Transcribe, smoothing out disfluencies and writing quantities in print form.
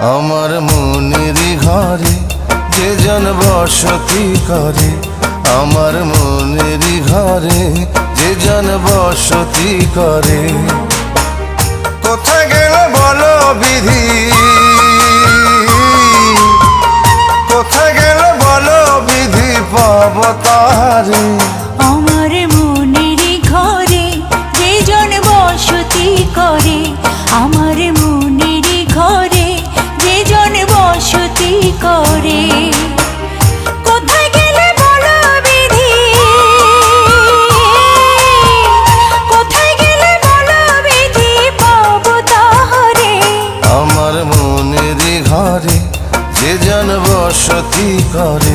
আমার মনেরই ঘরে যে জন বসতি করে, আমার মনেরই ঘরে যে জন বসতি করে। কোথায় গেল বলো বিধি, কোথায় গেল বলো বিধি, পাব তাহারে। আমার মনেরই ঘরে যে জন বসতি করে, আমার মনেরই ঘরে যে জন বসতি করে। কোথায় গেলে বলো বিধি, কোথায় গেলে বলো বিধি, পাব তাহারে। আমার মনেরই ঘরে যে জন বসতি করে।